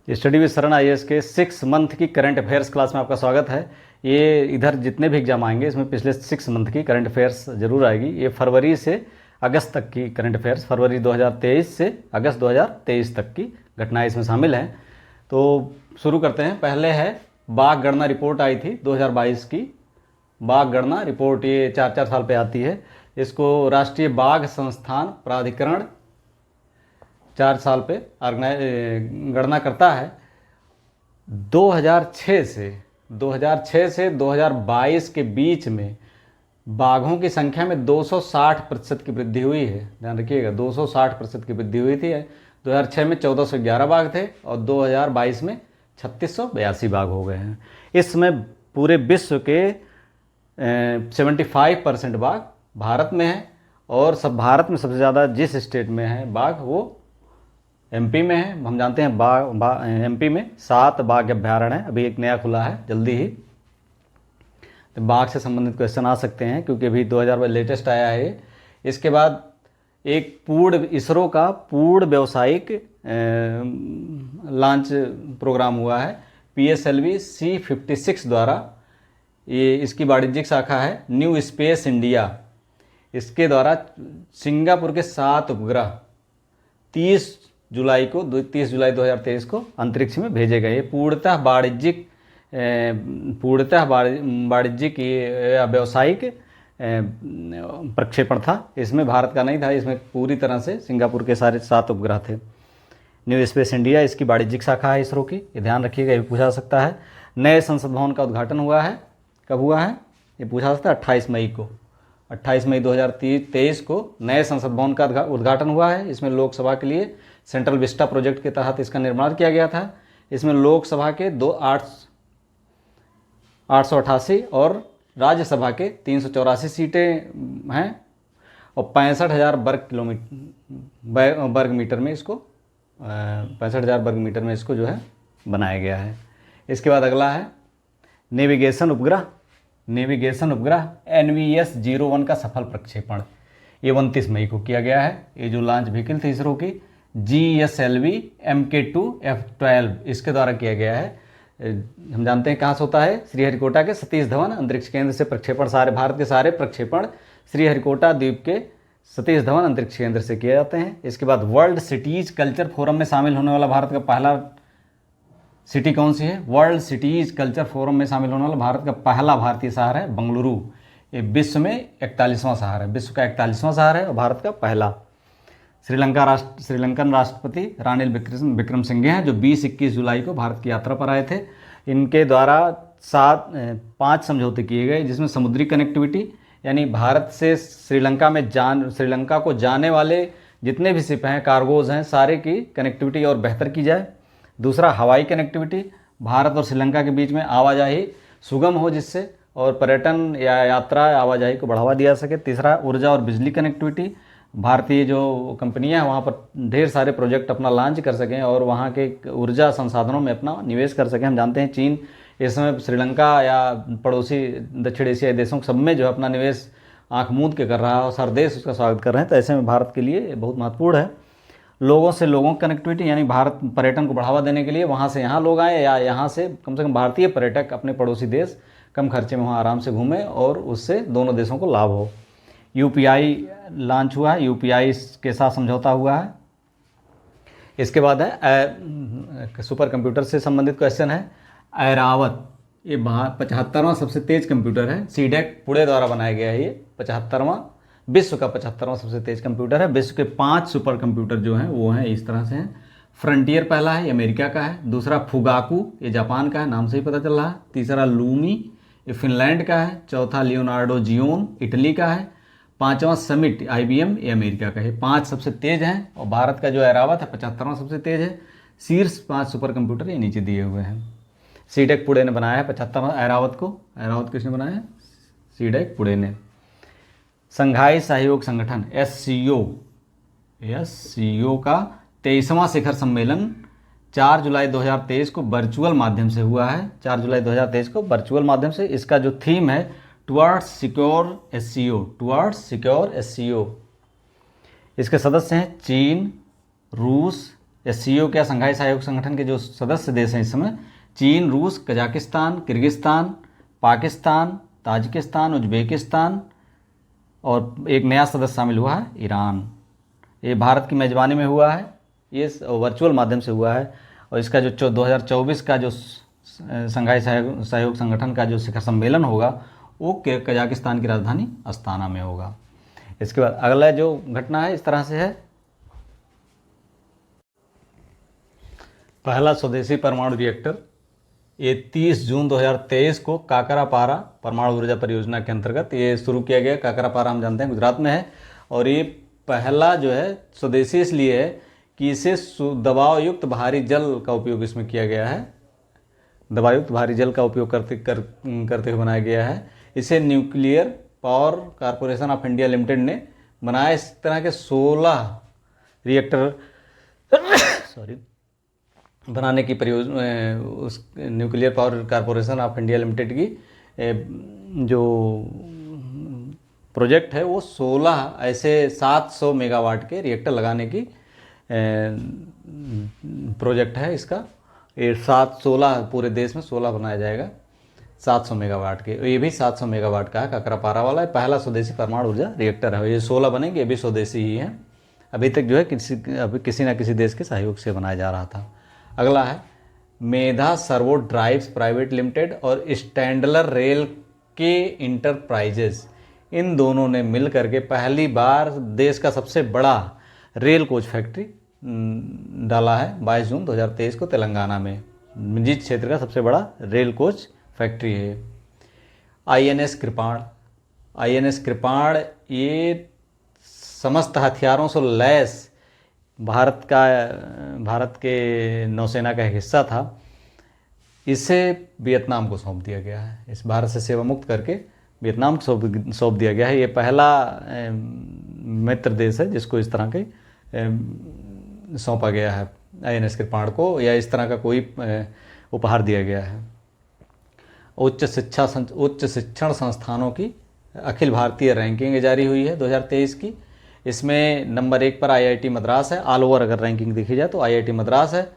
Study with शरण IAS के 6 month की करंट अफेयर्स क्लास में आपका स्वागत है। ये इधर जितने भी एग्जाम आएंगे इसमें पिछले 6 मंथ की करंट अफेयर्स जरूर आएगी। ये फरवरी से अगस्त तक की करंट अफेयर्स, फरवरी 2023 से अगस्त 2023 तक की घटनाएं इसमें शामिल हैं। तो शुरू करते हैं। पहले है बाघ गणना रिपोर्ट आई थी 2022 की। बाघ गणना रिपोर्ट ये 4-4 साल पे आती है। इसको राष्ट्रीय बाघ संस्थान प्राधिकरण 4 साल पे गणना करता है। 2006 से 2022 के बीच में बाघों की संख्या में 260% की वृद्धि हुई है। ध्यान रखिएगा, 260% की वृद्धि हुई थी। 2006 में 1411 बाघ थे और 2022 में 3682 बाघ हो गए हैं। इसमें पूरे विश्व के 75% बाघ भारत में है और भारत में सबसे ज़्यादा जिस स्टेट में है बाघ वो एमपी में है। हम जानते हैं एमपी में 7 बाघ अभ्यारण्य है। अभी एक नया खुला है जल्दी ही। तो बाघ से संबंधित क्वेश्चन आ सकते हैं क्योंकि अभी 2000 में लेटेस्ट आया है। इसके बाद एक इसरो का पूर्ण व्यावसायिक लॉन्च प्रोग्राम हुआ है PSLV C56 द्वारा। ये इसकी वाणिज्यिक शाखा है न्यू स्पेस इंडिया। इसके द्वारा सिंगापुर के 7 उपग्रह 30 जुलाई 2023 को अंतरिक्ष में भेजे गए। पूर्णतः वाणिज्यिक व्यावसायिक प्रक्षेपण था। इसमें भारत का नहीं था, इसमें पूरी तरह से सिंगापुर के सारे 7 उपग्रह थे। न्यू स्पेस इंडिया इसकी वाणिज्यिक शाखा है इसरो की। ये ध्यान रखिएगा, ये पूछा जा सकता है। नए संसद भवन का उद्घाटन हुआ है। कब हुआ है ये पूछा जा सकता है। 28 मई को 28 मई 2023 को नए संसद भवन का उद्घाटन हुआ है। इसमें लोकसभा के लिए सेंट्रल विस्टा प्रोजेक्ट के तहत इसका निर्माण किया गया था। इसमें लोकसभा के 888 और राज्यसभा के 384 सीटें हैं और 65,000 वर्ग मीटर में इसको 65,000 वर्ग मीटर में इसको जो है बनाया गया है। इसके बाद अगला है नेविगेशन उपग्रह NVS-01 का सफल प्रक्षेपण। ये 29 मई को किया गया है। ये जो लॉन्च व्हीकल थी इसरो की GSLV Mk2 F12 इसके द्वारा किया गया है। हम जानते हैं कहाँ से होता है, श्रीहरिकोटा के सतीश धवन अंतरिक्ष केंद्र से प्रक्षेपण। सारे भारत के सारे प्रक्षेपण श्रीहरिकोटा द्वीप के सतीश धवन अंतरिक्ष केंद्र से किए जाते हैं। इसके बाद वर्ल्ड सिटीज कल्चर फोरम में शामिल होने वाला भारत का पहला सिटी कौन सी है? वर्ल्ड सिटीज कल्चर फोरम में शामिल होने वाला भारत का पहला भारतीय शहर है बंगलुरु। ये विश्व में 41वां शहर है, विश्व का 41वां शहर है और भारत का पहला। श्रीलंकन राष्ट्रपति रानिल विक्रमसिंघे हैं जो 20-21 जुलाई को भारत की यात्रा पर आए थे। इनके द्वारा 5 समझौते किए गए जिसमें समुद्री कनेक्टिविटी यानी भारत से श्रीलंका को जाने वाले जितने भी शिप हैं, कार्गोज हैं, सारे की कनेक्टिविटी और बेहतर की जाए। दूसरा हवाई कनेक्टिविटी, भारत और श्रीलंका के बीच में आवाजाही सुगम हो जिससे और पर्यटन या यात्रा आवाजाही को बढ़ावा दिया सके। तीसरा ऊर्जा और बिजली कनेक्टिविटी, भारतीय जो कंपनियां हैं वहाँ पर ढेर सारे प्रोजेक्ट अपना लॉन्च कर सकें और वहाँ के ऊर्जा संसाधनों में अपना निवेश कर सकें। हम जानते हैं चीन इस समय श्रीलंका या पड़ोसी दक्षिण एशियाई देशों सब में जो है अपना निवेश आंख मूंद के कर रहा है और सारे देश उसका स्वागत कर रहे हैं। तो ऐसे में भारत के लिए बहुत महत्वपूर्ण है। लोगों से लोगों की कनेक्टिविटी यानी भारत पर्यटन को बढ़ावा देने के लिए वहाँ से यहाँ लोग आए या यहाँ से कम भारतीय पर्यटक अपने पड़ोसी देश कम खर्चे में वहाँ आराम से घूमें और उससे दोनों देशों को लाभ हो। UPI लॉन्च हुआ है, UPI के साथ समझौता हुआ है। इसके बाद है सुपर कंप्यूटर से संबंधित क्वेश्चन है ऐरावत। ये 75वां सबसे तेज कंप्यूटर है। CDEC पुणे द्वारा बनाया गया है। ये 75वां विश्व का 75वां सबसे तेज कंप्यूटर है। विश्व के 5 सुपर कंप्यूटर जो हैं वो हैं इस तरह से हैं। फ्रंटियर पहला है, ये अमेरिका का है। दूसरा फुगाकू, ये जापान का है, नाम से ही पता चल रहा है। तीसरा लूमी, ये फिनलैंड का है। चौथा लियोनार्डो जियोन, इटली का है। 5वां समिट IBM, ये अमेरिका का है। 5 सबसे तेज हैं और भारत का जो ऐरावत है 75वां सबसे तेज है। शीर्ष 5 सुपर कंप्यूटर ये नीचे दिए हुए हैं। CDEC पुणे ने बनाया है 75वां ऐरावत को। ऐरावत किसने बनाया है? CDEC पुणे ने। संघाई सहयोग संगठन SCO का 23वां शिखर सम्मेलन 4 जुलाई 2023 को वर्चुअल माध्यम से हुआ है। 4 जुलाई 2023 को वर्चुअल माध्यम से। इसका जो थीम है टुवर्ड्स सिक्योर SCO। इसके सदस्य हैं चीन, रूस, SCO क्या, संघाई सहयोग संगठन के जो सदस्य देश हैं इस समय, चीन, रूस, Kazakhstan, Kyrgyzstan, Pakistan, Tajikistan, Uzbekistan, और एक नया सदस्य शामिल हुआ है ईरान। ये भारत की मेज़बानी में हुआ है, ये वर्चुअल माध्यम से हुआ है। और इसका जो 2024 का जो संघाई सहयोग संगठन का जो शिखर सम्मेलन होगा वो कजाकिस्तान की राजधानी अस्ताना में होगा। इसके बाद अगला जो घटना है इस तरह से है, पहला स्वदेशी परमाणु रिएक्टर ये 30 जून 2023 को काकरापारा परमाणु ऊर्जा परियोजना के अंतर्गत ये शुरू किया गया। काकरापारा हम जानते हैं गुजरात में है, और ये पहला जो है स्वदेशी इसलिए है कि इसे दबाव युक्त भारी जल का उपयोग इसमें किया गया है, दबावयुक्त भारी जल का उपयोग करते हुए बनाया गया है। इसे nuclear power corporation of India limited ने बनाया। इस तरह के 16 रिएक्टर बनाने की परियोजना उस nuclear power corporation of India limited की जो प्रोजेक्ट है वो 16 ऐसे 700 मेगावाट के रिएक्टर लगाने की प्रोजेक्ट है इसका। ये 16 पूरे देश में 16 बनाया जाएगा 700 मेगावाट के। ये भी 700 मेगावाट का है, काकरापारा वाला है, पहला स्वदेशी परमाणु ऊर्जा रिएक्टर है। ये 16 बनेंगे, ये भी स्वदेशी ही हैं। अभी तक जो है किसी न किसी देश के सहयोग से बनाया जा रहा था। अगला है मेधा सर्वो ड्राइव्स प्राइवेट लिमिटेड और स्टैंडलर रेल के इंटरप्राइजेस, इन दोनों ने मिल करके पहली बार देश का सबसे बड़ा रेल कोच फैक्ट्री डाला है 22 जून 2023 को तेलंगाना में। जिस क्षेत्र का सबसे बड़ा रेल कोच फैक्ट्री है। INS कृपाण ये समस्त हथियारों से लैस भारत के नौसेना का एक हिस्सा था। इसे वियतनाम को सौंप दिया गया है। इस भारत से सेवा मुक्त करके वियतनाम को सौंप दिया गया है। ये पहला मित्र देश है जिसको इस तरह के सौंपा गया है INS कृपाण को, या इस तरह का कोई उपहार दिया गया है। उच्च शिक्षण संस्थानों की अखिल भारतीय रैंकिंग जारी हुई है 2023 की। इसमें नंबर 1 पर IIT मद्रास है। ऑल ओवर अगर रैंकिंग देखी जाए तो IIT मद्रास है।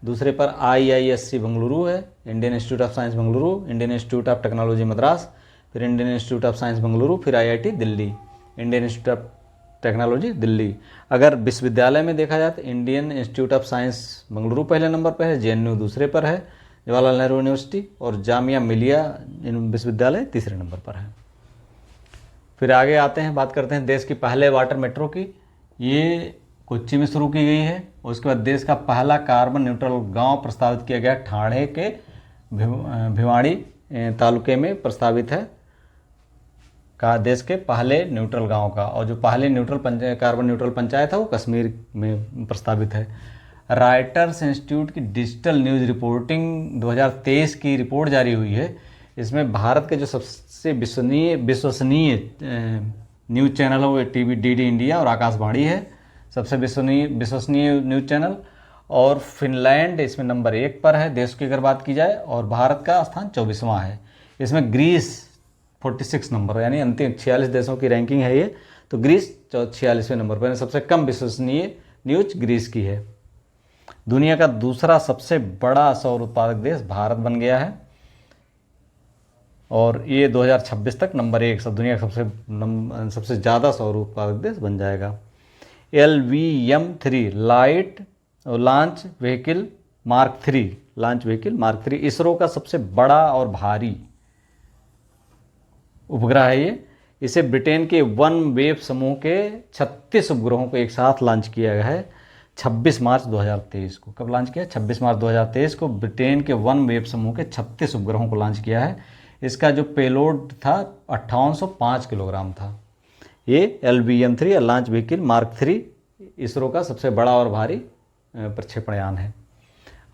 दूसरे पर IISc बेंगलुरु है, Indian Institute of Science Bengaluru, Indian Institute of Technology Madras, फिर Indian Institute of Science Bengaluru, फिर IIT Delhi, Indian Institute of Technology Delhi. अगर विश्वविद्यालय में देखा जाए तो Indian Institute of Science Bengaluru पहले नंबर पर है, JNU दूसरे पर है, जवाहरलाल नेहरू यूनिवर्सिटी और जामिया मिलिया विश्वविद्यालय तीसरे नंबर पर है। फिर आगे आते हैं, बात करते हैं देश की पहले वाटर मेट्रो की। ये कोच्चि में शुरू की गई है। उसके बाद देश का पहला कार्बन न्यूट्रल गांव प्रस्तावित किया गया, ठाणे के भिवाड़ी तालुके में प्रस्तावित है का देश के पहले न्यूट्रल गांव का। और जो पहले कार्बन न्यूट्रल पंचायत है वो कश्मीर में प्रस्तावित है। राइटर्स इंस्टीट्यूट की डिजिटल न्यूज़ रिपोर्टिंग 2023 की रिपोर्ट जारी हुई है। इसमें भारत के जो सबसे विश्वसनीय न्यूज़ चैनल है वो TV DD इंडिया और आकाशवाणी है, सबसे विश्वसनीय न्यूज़ चैनल। और फिनलैंड इसमें नंबर 1 पर है देश की अगर बात की जाए, और भारत का स्थान 24वां है। इसमें ग्रीस 46 नंबर, यानी अंतिम 46 देशों की रैंकिंग है ये, तो ग्रीस 46वें नंबर पर। सबसे कम विश्वसनीय न्यूज़ ग्रीस की है। दुनिया का दूसरा सबसे बड़ा सौर उत्पादक देश भारत बन गया है, और ये 2026 तक नंबर 1 दुनिया का सबसे ज़्यादा सौर उत्पादक देश बन जाएगा। LVM-3 launch vehicle mark 3 ISRO का सबसे बड़ा और भारी उपग्रह है ये। इसे ब्रिटेन के वन वेब समूह के 36 उपग्रहों को एक साथ लॉन्च किया गया है 26 मार्च 2023 को। कब लॉन्च किया? 26 मार्च 2023 को ब्रिटेन के वन वेब समूह के 36 उपग्रहों को लॉन्च किया है। इसका जो पेलोड था 5805 किलोग्राम था। ये LVM-3 या लॉन्च व्हीकल मार्क 3 इसरो का सबसे बड़ा और भारी प्रक्षेपण यान है।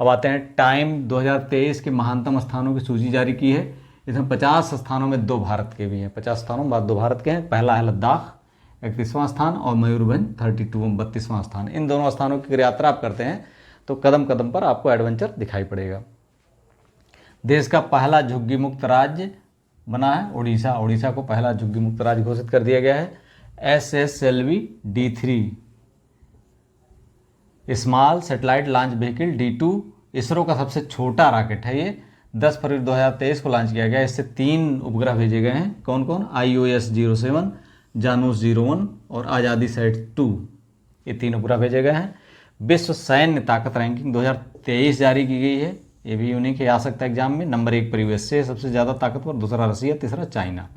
अब आते हैं टाइम 2023 के महानतम स्थानों की सूची जारी की है। इसमें 50 स्थानों में 2 भारत के भी हैं, 50 स्थानों में 2 भारत के हैं। पहला है लद्दाख 31वां स्थान, और मयूरभंज 32वां स्थान। इन दोनों स्थानों की यात्रा आप करते हैं तो कदम कदम पर आपको एडवेंचर दिखाई पड़ेगा। देश का पहला झुग्गी मुक्त राज्य बना है उड़ीसा को पहला झुग्गी मुक्त राज्य घोषित कर दिया गया है। SSLV D3 small satellite launch vehicle D2 ISRO का सबसे छोटा रॉकेट है ये। 10 फरवरी 2023 को लॉन्च किया गया। इससे 3 उपग्रह भेजे गए हैं। कौन कौन? IOS-07, जानूस-01 और आज़ादी सैट-2, ये 3 उपग्रह भेजे गए हैं। विश्व सैन्य ताकत रैंकिंग 2023 जारी की गई है। ये भी यूनिक है, आ सकता है एग्जाम में। नंबर 1 पर USA सबसे ज़्यादा ताकतवर, दूसरा रसिया, तीसरा चाइना।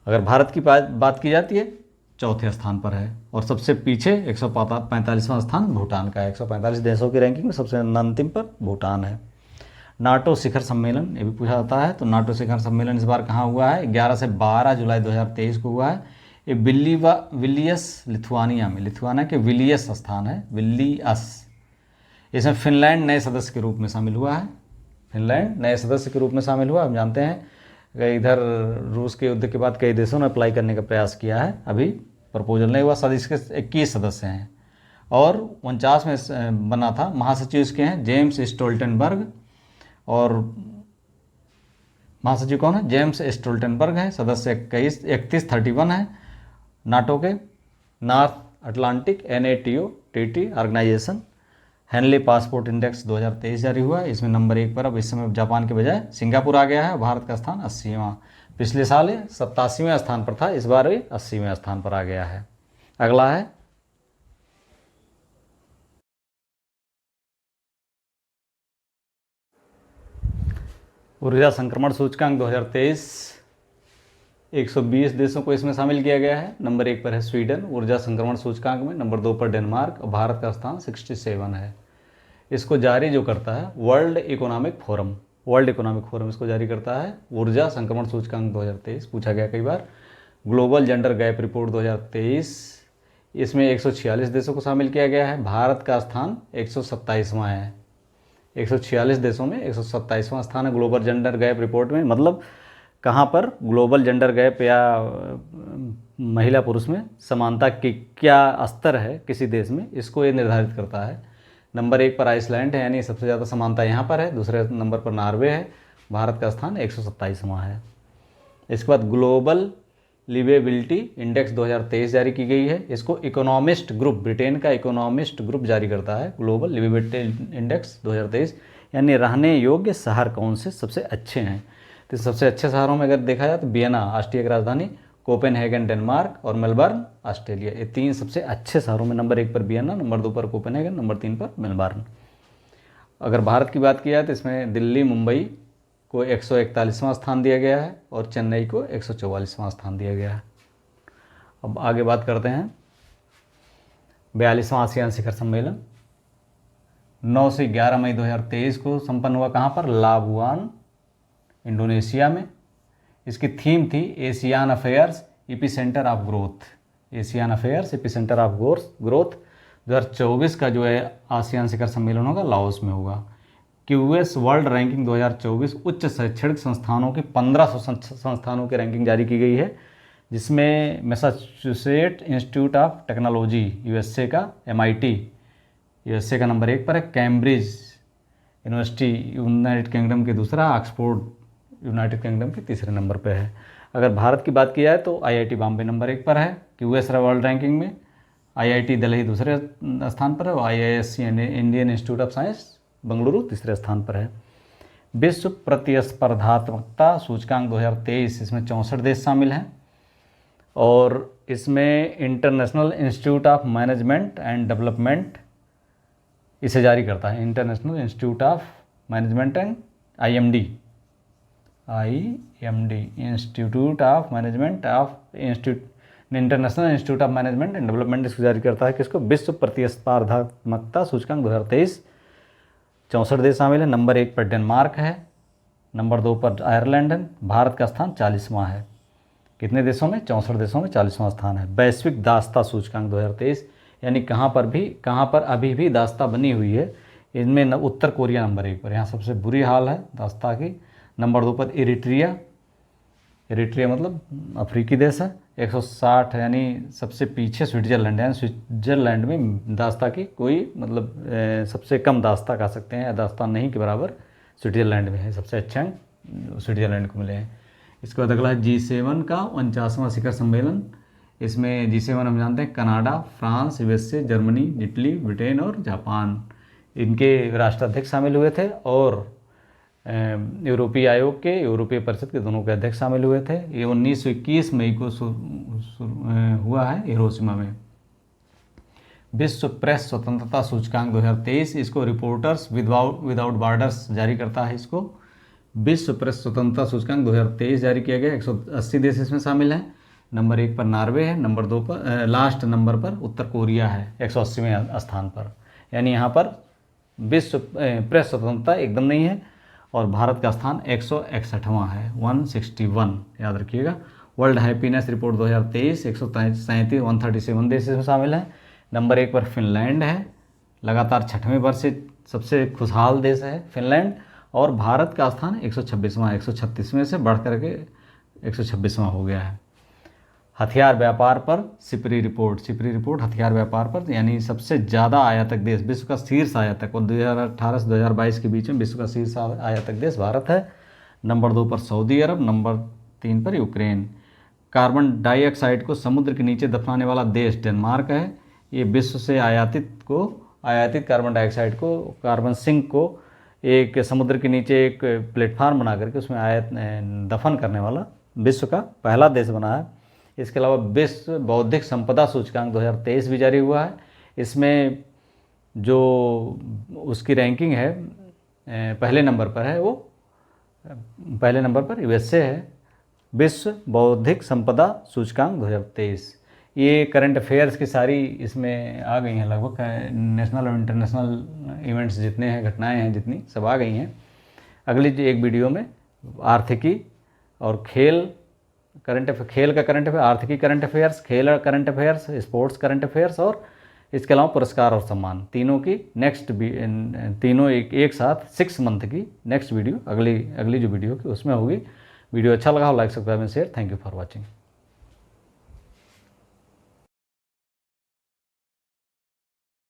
अगर भारत की बात की जाती है, चौथे स्थान पर है। और सबसे पीछे 145वां स्थान भूटान का है। 145 देशों की रैंकिंग में सबसे अंतिम पर भूटान है। नाटो शिखर सम्मेलन, ये भी पूछा जाता है। तो नाटो शिखर सम्मेलन इस बार कहाँ हुआ है? 11 से 12 जुलाई 2023 को हुआ है। ये विलियस, लिथुआनिया में, लिथुआनिया के विलियस स्थान है, विलियस। इसमें फिनलैंड नए सदस्य के रूप में शामिल हुआ है। फिनलैंड नए सदस्य के रूप में शामिल हुआ। हम जानते हैं कि इधर रूस के युद्ध के बाद कई देशों ने अप्लाई करने का प्रयास किया है, अभी प्रपोजल नहीं हुआ। सद इसके 21 सदस्य हैं और 49 में बना था। महासचिव इसके हैं जेम्स स्टोल्टनबर्ग। और महासचिव कौन है? जेम्स स्टोल्टनबर्ग है। सदस्य 31 है नाटो के। North Atlantic NATO organisation. Henley passport index 2023 जारी हुआ है। इसमें नंबर 1 पर अब इस समय जापान के बजाय सिंगापुर आ गया है। भारत का स्थान 80वां। पिछले साल 87वें स्थान पर था, इस बार 80वें स्थान पर आ गया है। अगला है ऊर्जा संक्रमण सूचकांक 2023। 120 देशों को इसमें शामिल किया गया है। नंबर 1 पर है स्वीडन ऊर्जा संक्रमण सूचकांक में। नंबर 2 पर डेनमार्क और भारत का स्थान 67 है। इसको जारी जो करता है world economic forum. World economic forum इसको जारी करता है। ऊर्जा संक्रमण सूचकांक 2023 पूछा गया कई बार। ग्लोबल जेंडर गैप रिपोर्ट 2023, इसमें 146 देशों को शामिल किया गया है। भारत का स्थान 127वां है। 146 देशों में 127वां स्थान है ग्लोबल जेंडर गैप रिपोर्ट में। मतलब कहाँ पर ग्लोबल जेंडर गैप या महिला पुरुष में समानता की क्या स्तर है किसी देश में, इसको ये निर्धारित करता है। नंबर 1 पर आइसलैंड है, यानी सबसे ज़्यादा समानता यहाँ पर है। दूसरे नंबर पर नॉर्वे है। भारत का स्थान 127वां है। इसके बाद ग्लोबल लिवेबिलिटी इंडेक्स 2023 जारी की गई है। इसको इकोनॉमिस्ट ग्रुप, ब्रिटेन का इकोनॉमिस्ट ग्रुप जारी करता है। ग्लोबल लिवेबिलिटी इंडेक्स 2023, यानी रहने योग्य शहर कौन से सबसे अच्छे हैं। तो सबसे अच्छे शहरों में अगर देखा जाए तो वियना ऑस्ट्रिया की राजधानी, कोपेनहेगन डेनमार्क और मेलबर्न ऑस्ट्रेलिया, ये 3 सबसे अच्छे शहरों में। नंबर 1 पर वियना, नंबर 2 पर कोपेनहेगन, नंबर 3 पर मेलबर्न। अगर भारत की बात की जाए तो इसमें दिल्ली मुंबई को 141वां स्थान दिया गया है और चेन्नई को 144वां स्थान दिया गया है। अब आगे बात करते हैं 42वां आसियान शिखर सम्मेलन 9 से 11 मई 2023 को संपन्न हुआ। कहाँ पर? लाबुआन, इंडोनेशिया में। इसकी थीम थी ASEAN affairs epicentre of growth. ASEAN affairs epicentre of growth. 2024 का जो है आसियान शिखर सम्मेलन होगा लाओस में होगा। QS वर्ल्ड रैंकिंग 2024 उच्च शैक्षणिक संस्थानों के 1500 संस्थानों की रैंकिंग जारी की गई है, जिसमें Massachusetts institute of technology USA का, MIT USA का नंबर 1 पर है। कैम्ब्रिज यूनिवर्सिटी यूनाइटेड किंगडम के दूसरा, ऑक्सफोर्ड यूनाइटेड किंगडम के तीसरे नंबर पर है। अगर भारत की बात की जाए तो IIT बॉम्बे नंबर 1 पर है QS वर्ल्ड रैंकिंग में। IIT दिल्ली दूसरे स्थान पर है और IISc Indian Institute of Science Bengaluru तीसरे स्थान पर है। विश्व प्रतिस्पर्धात्मकता सूचकांक 2023, इसमें 64 देश शामिल हैं और इसमें international institute of management and development इसे जारी करता है। International institute of management and IMD institute of management international institute of management and development इसको जारी करता है। किसको? विश्व प्रतिस्पर्धात्मकता सूचकांक 2023। 64 देश शामिल है। नंबर 1 पर डेनमार्क है, नंबर 2 पर आयरलैंड है। भारत का स्थान 40वां है। कितने देशों में? 64 देशों में 40वां स्थान है। वैश्विक दासता सूचकांक 2023, यानी कहाँ पर अभी भी दासता बनी हुई है। इनमें उत्तर कोरिया नंबर 1 पर, यहाँ सबसे बुरी हाल है दासता की। नंबर 2 पर इरिट्रिया मतलब अफ्रीकी देश है, 160, यानी सबसे पीछे स्विट्जरलैंड है। यानी स्विट्जरलैंड में दासता की कोई मतलब सबसे कम दासता कह सकते हैं, या दासता नहीं के बराबर स्विट्जरलैंड में है। सबसे अच्छे अंक स्विट्जरलैंड को मिले हैं। इसके बाद अगला है G7 का 49वां शिखर सम्मेलन। इसमें G7 हम जानते हैं Canada, France, USA, Germany, Italy, Britain और जापान, इनके राष्ट्राध्यक्ष शामिल हुए थे। और यूरोपीय आयोग के, यूरोपीय परिषद के दोनों के अध्यक्ष शामिल हुए थे। ये 1921 मई को हुआ है हिरोशिमा में। विश्व प्रेस स्वतंत्रता सूचकांक 2023, इसको रिपोर्टर्स विदाउट बॉर्डर्स जारी करता है। इसको विश्व प्रेस स्वतंत्रता सूचकांक 2023 जारी किया गया। 180 देश इसमें शामिल हैं। नंबर 1 पर नॉर्वे है, नंबर 2 पर लास्ट नंबर पर उत्तर कोरिया है 180वें स्थान पर। यानी यहाँ पर विश्व प्रेस स्वतंत्रता एकदम नहीं है। और भारत का स्थान 161वां है, 161, याद रखिएगा। वर्ल्ड हैप्पीनेस रिपोर्ट 2023, 137 देश इसमें शामिल हैं। नंबर 1 पर फिनलैंड है, लगातार 6वें वर्ष से सबसे खुशहाल देश है फिनलैंड। और भारत का स्थान 126वां, 136वें से बढ़ करके 126वां हो गया है। हथियार व्यापार पर सिपरी रिपोर्ट हथियार व्यापार पर, यानी सबसे ज़्यादा आयातक देश, विश्व का शीर्ष आयातक, और 2018 से 2022 के बीच में विश्व का शीर्ष आयातक देश भारत है। नंबर 2 पर सऊदी अरब, नंबर 3 पर यूक्रेन। कार्बन डाइऑक्साइड को समुद्र के नीचे दफनाने वाला देश डेनमार्क है। ये विश्व से आयातित कार्बन डाइऑक्साइड को, कार्बन सिंक को एक समुद्र के नीचे एक प्लेटफार्म बना करके उसमें दफन करने वाला विश्व का पहला देश बना है। इसके अलावा विश्व बौद्धिक संपदा सूचकांक 2023 भी जारी हुआ है। इसमें जो उसकी रैंकिंग है पहले नंबर पर है, वो पहले नंबर पर USA है। विश्व बौद्धिक संपदा सूचकांक 2023, ये करंट अफेयर्स की सारी इसमें आ गई हैं लगभग, नेशनल और इंटरनेशनल इवेंट्स जितने हैं, घटनाएं हैं जितनी, सब आ गई हैं। अगली एक वीडियो में आर्थिकी और खेल का करंट अफेयर, आर्थिकी करंट अफेयर्स, खेल और current affairs, sports current affairs, और इसके अलावा पुरस्कार और सम्मान, तीनों की तीनों एक साथ 6 मंथ की नेक्स्ट वीडियो, अगली जो वीडियो की उसमें होगी। वीडियो अच्छा लगा हो like, subscribe and share. Thank you for watching.